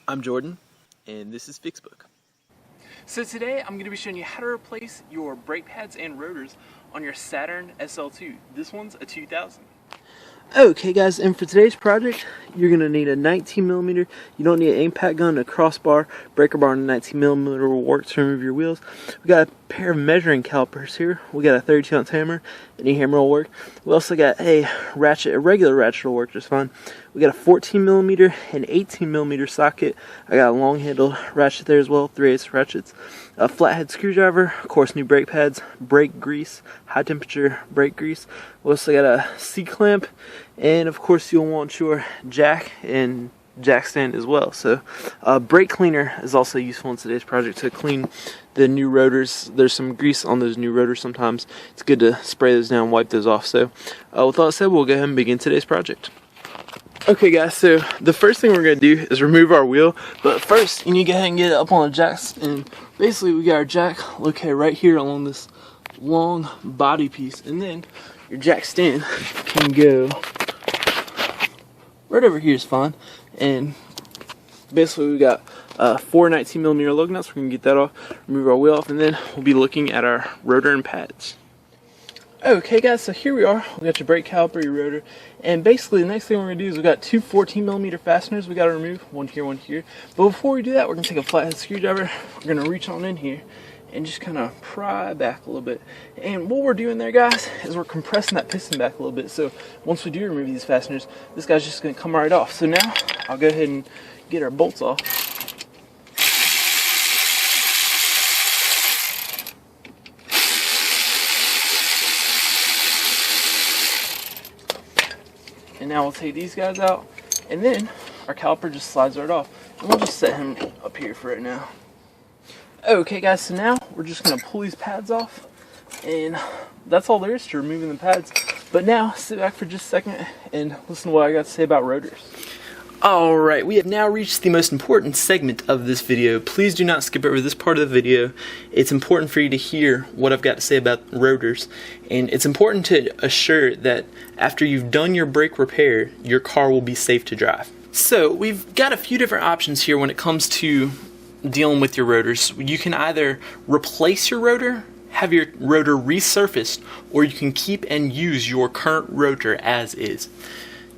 I'm Jordan, and this is Fixbook. So today I'm going to be showing you how to replace your brake pads and rotors on your Saturn SL2. This one's a 2000. Okay guys, and for today's project, you're going to need a 19mm. You don't need an impact gun, a crossbar, breaker bar, and a 19mm will work to remove your wheels. We got a pair of measuring calipers here. We got a 32-ounce hammer. Any hammer will work. We also got a ratchet, a regular ratchet will work just fine. We got a 14mm and 18mm socket. I got a long-handled ratchet there as well, 3/8 ratchets. A flathead screwdriver, of course new brake pads, brake grease, high temperature brake grease. We also got a C-clamp, and of course you'll want your jack and jack stand as well. So brake cleaner is also useful in today's project to clean the new rotors. There's some grease on those new rotors sometimes. It's good to spray those down, wipe those off. So with all that said, we'll go ahead and begin today's project. Okay guys, so the first thing we're going to do is remove our wheel, but first you need to go ahead and get it up on the jacks, and basically we got our jack located right here along this long body piece, and then your jack stand can go right over here is fine, and basically we got 4 19mm lug nuts. We're going to get that off, remove our wheel off, and then we'll be looking at our rotor and pads. Okay guys, so here we are. We got your brake caliper, your rotor, and basically the next thing we're going to do is we got 2 14mm fasteners we got to remove, one here, one here. But before we do that, we're going to take a flathead screwdriver. We're going to reach on in here and just kind of pry back a little bit. And what we're doing there, guys, is we're compressing that piston back a little bit. So once we do remove these fasteners, this guy's just going to come right off. So now I'll go ahead and get our bolts off. And now we'll take these guys out, and then our caliper just slides right off, and we'll just set him up here for right now. Okay guys, so now we're just going to pull these pads off, and that's all there is to removing the pads. But now sit back for just a second and listen to what I got to say about rotors. Alright, we have now reached the most important segment of this video. Please do not skip over this part of the video. It's important for you to hear what I've got to say about rotors, and it's important to assure that after you've done your brake repair, your car will be safe to drive. So we've got a few different options here when it comes to dealing with your rotors. You can either replace your rotor, have your rotor resurfaced, or you can keep and use your current rotor as is.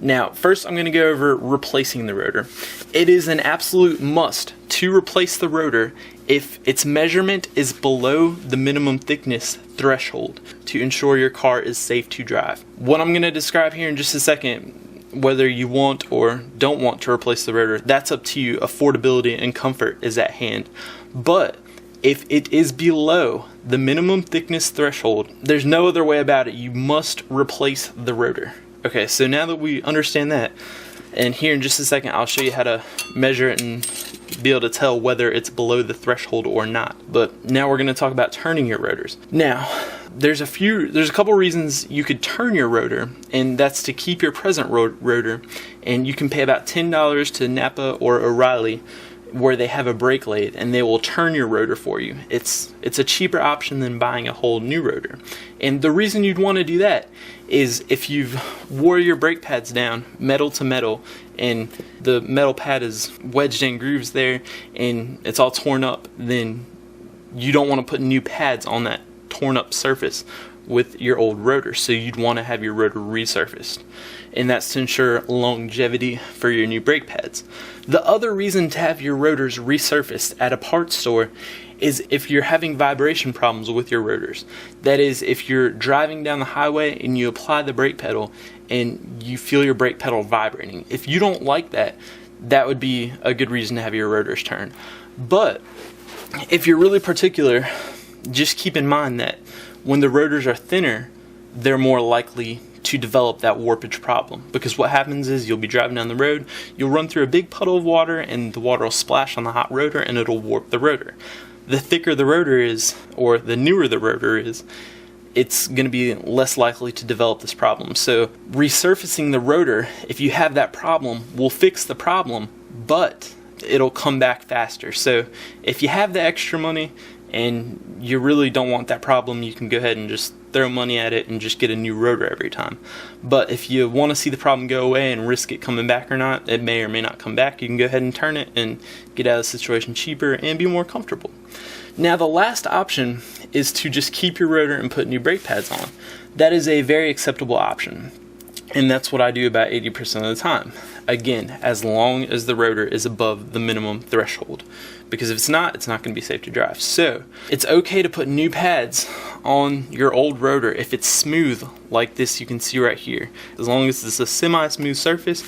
Now, first I'm going to go over replacing the rotor. It is an absolute must to replace the rotor if its measurement is below the minimum thickness threshold to ensure your car is safe to drive. What I'm going to describe here in just a second, whether you want or don't want to replace the rotor, that's up to you. Affordability and comfort is at hand. But if it is below the minimum thickness threshold, there's no other way about it. You must replace the rotor. Okay, so now that we understand that, and here in just a second I'll show you how to measure it and be able to tell whether it's below the threshold or not. But now we're going to talk about turning your rotors. Now, there's a couple reasons you could turn your rotor, and that's to keep your present rotor, and you can pay about $10 to Napa or O'Reilly, where they have a brake lathe, and they will turn your rotor for you. It's a cheaper option than buying a whole new rotor. And the reason you'd want to do that is if you've wore your brake pads down metal to metal, and the metal pad is wedged in grooves there, and it's all torn up, then you don't want to put new pads on that torn up surface with your old rotor. So you'd want to have your rotor resurfaced, and that's to ensure longevity for your new brake pads. The other reason to have your rotors resurfaced at a parts store is if you're having vibration problems with your rotors. That is, if you're driving down the highway and you apply the brake pedal and you feel your brake pedal vibrating. If you don't like that, that would be a good reason to have your rotors turned. But if you're really particular, just keep in mind that when the rotors are thinner, they're more likely to develop that warpage problem, because what happens is you'll be driving down the road, you'll run through a big puddle of water, and the water will splash on the hot rotor and it'll warp the rotor. The thicker the rotor is, or the newer the rotor is, it's going to be less likely to develop this problem. So resurfacing the rotor, if you have that problem, will fix the problem, but it'll come back faster. So if you have the extra money and you really don't want that problem, you can go ahead and just throw money at it and just get a new rotor every time. But if you want to see the problem go away and risk it coming back or not, it may or may not come back, you can go ahead and turn it and get out of the situation cheaper and be more comfortable. Now the last option is to just keep your rotor and put new brake pads on. That is a very acceptable option, and that's what I do about 80% of the time. Again, as long as the rotor is above the minimum threshold, because if it's not going to be safe to drive. So it's okay to put new pads on your old rotor if it's smooth like this you can see right here. As long as it's a semi-smooth surface,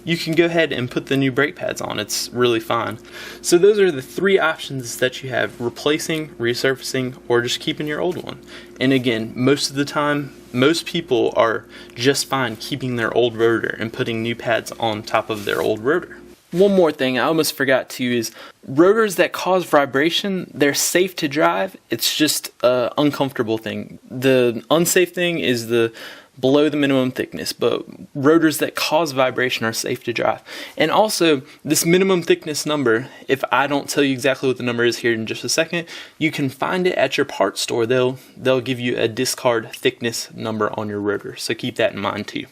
you can go ahead and put the new brake pads on. It's really fine. So those are the three options that you have: replacing, resurfacing, or just keeping your old one. And again, most of the time, most people are just fine keeping their old rotor and putting new pads on top of their old rotor. One more thing I almost forgot to is rotors that cause vibration, they're safe to drive. It's just an uncomfortable thing. The unsafe thing is the below the minimum thickness, but rotors that cause vibration are safe to drive. And also, this minimum thickness number, if I don't tell you exactly what the number is here in just a second, you can find it at your parts store. They'll give you a discard thickness number on your rotor, so keep that in mind too.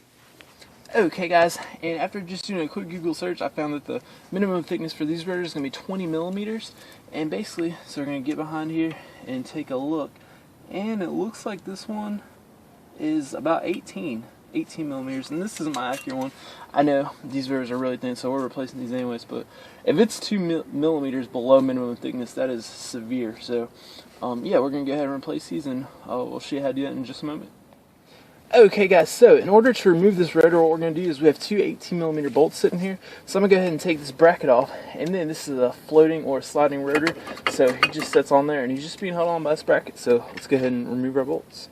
Okay guys, and after just doing a quick Google search, I found that the minimum thickness for these rotors is going to be 20 millimeters. And basically, so we're going to get behind here and take a look. And it looks like this one is about 18 millimeters. And this isn't my accurate one. I know these rotors are really thin, so we're replacing these anyways. But if it's 2 millimeters below minimum thickness, that is severe. So yeah, we're going to go ahead and replace these, and we'll show you how to do that in just a moment. Okay guys, so in order to remove this rotor, what we're going to do is we have two 18mm bolts sitting here. So I'm going to go ahead and take this bracket off, and then this is a floating or sliding rotor, so he just sits on there and he's just being held on by this bracket. So let's go ahead and remove our bolts.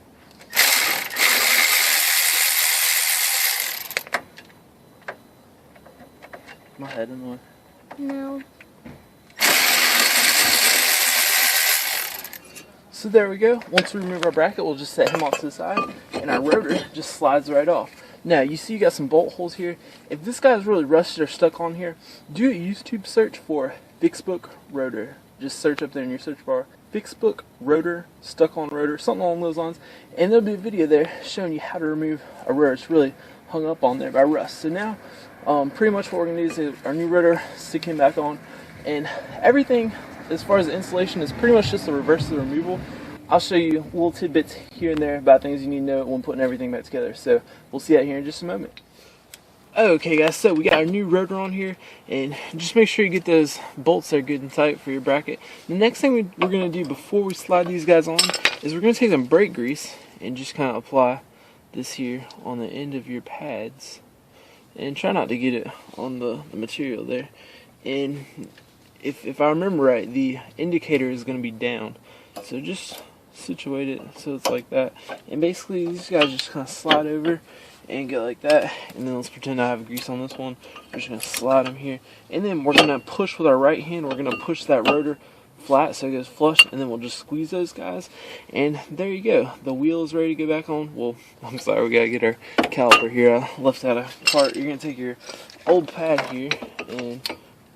My head in the way. No. So there we go. Once we remove our bracket, we'll just set him off to the side, and our rotor just slides right off. Now, you see you got some bolt holes here. If this guy's really rusted or stuck on here, do a YouTube search for Fixbook Rotor. Just search up there in your search bar, Fixbook Rotor, stuck on rotor, something along those lines, and there'll be a video there showing you how to remove a rotor. It's really hung up on there by rust. So now, pretty much what we're going to do is our new rotor, stick him back on, and everything as far as the installation is pretty much just the reverse of the removal. I'll show you little tidbits here and there about things you need to know when putting everything back together. So we'll see that here in just a moment. Okay guys, so we got our new rotor on here, and just make sure you get those bolts there good and tight for your bracket. The next thing we're going to do before we slide these guys on is we're going to take some brake grease and just kind of apply this here on the end of your pads, and try not to get it on the material there. And if I remember right, the indicator is going to be down, so just situate it so it's like that. And basically these guys just kind of slide over and go like that. And then let's pretend I have grease on this one. We're just going to slide them here, and then we're going to push with our right hand. We're going to push that rotor flat so it goes flush, and then we'll just squeeze those guys, and there you go. The wheel is ready to go back on. Well, I'm sorry, we gotta get our caliper here. I left out a part. You're gonna take your old pad here, and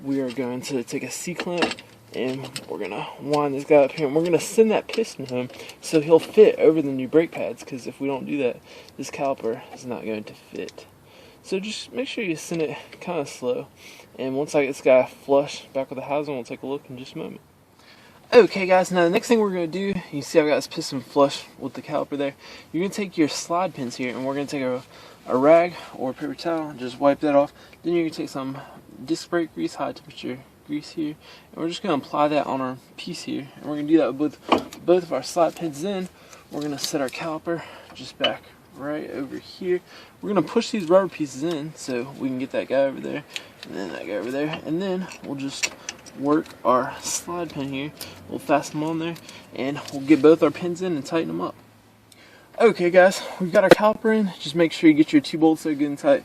we are going to take a C-clamp, and we're gonna wind this guy up here, and we're gonna send that piston home so he'll fit over the new brake pads, because if we don't do that, this caliper is not going to fit. So just make sure you send it kind of slow, and once I get this guy flush back with the housing, we'll take a look in just a moment. Okay guys, now the next thing we're going to do, you see I've got this piston flush with the caliper there. You're going to take your slide pins here, and we're going to take a rag or a paper towel and just wipe that off. Then you're going to take some disc brake grease, high temperature grease here, and we're just going to apply that on our piece here. And we're going to do that with both of our slide pins in. We're going to set our caliper just back right over here. We're going to push these rubber pieces in so we can get that guy over there, and then that guy over there, and then we'll just work our slide pin here. We'll fasten them on there, and we'll get both our pins in and tighten them up. Okay guys, we've got our caliper in. Just make sure you get your two bolts there good and tight.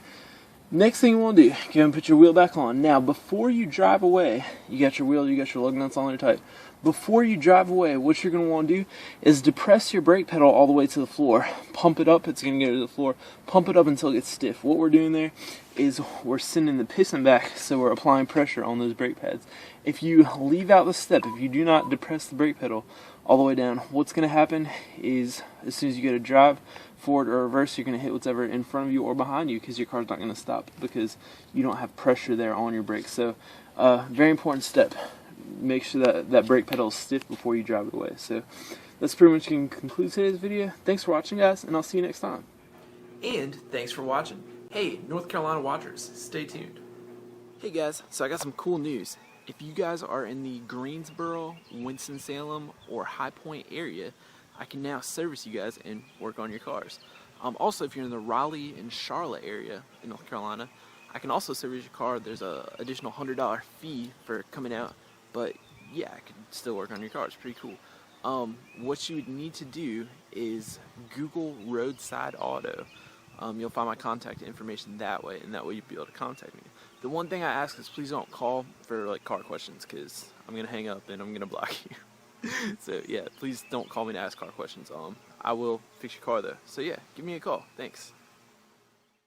Next thing you want to do, go and put your wheel back on. Now, before you drive away, you got your wheel, you got your lug nuts on there tight. Before you drive away, what you're going to want to do is depress your brake pedal all the way to the floor. Pump it up, it's going to go to the floor. Pump it up until it gets stiff. What we're doing there is we're sending the piston back, so we're applying pressure on those brake pads. If you leave out the step, if you do not depress the brake pedal all the way down, what's going to happen is as soon as you go to drive, forward or reverse, you're going to hit whatever in front of you or behind you, because your car's not going to stop because you don't have pressure there on your brakes. So very important step, make sure that that brake pedal is stiff before you drive it away. So that's pretty much going to conclude today's video. Thanks for watching, guys, and I'll see you next time. And thanks for watching. Hey, North Carolina watchers, stay tuned. Hey guys, so I got some cool news. If you guys are in the Greensboro, Winston-Salem, or High Point area, I can now service you guys and work on your cars. Also, if you're in the Raleigh and Charlotte area in North Carolina, I can also service your car. There's a additional $100 fee for coming out, but yeah, I can still work on your car. It's pretty cool. What you would need to do is Google roadside auto. You'll find my contact information that way, and that way you'll be able to contact me. The one thing I ask is please don't call for like car questions, because I'm gonna hang up and I'm gonna block you. So yeah, please don't call me to ask car questions. I will fix your car though. So yeah, give me a call. Thanks.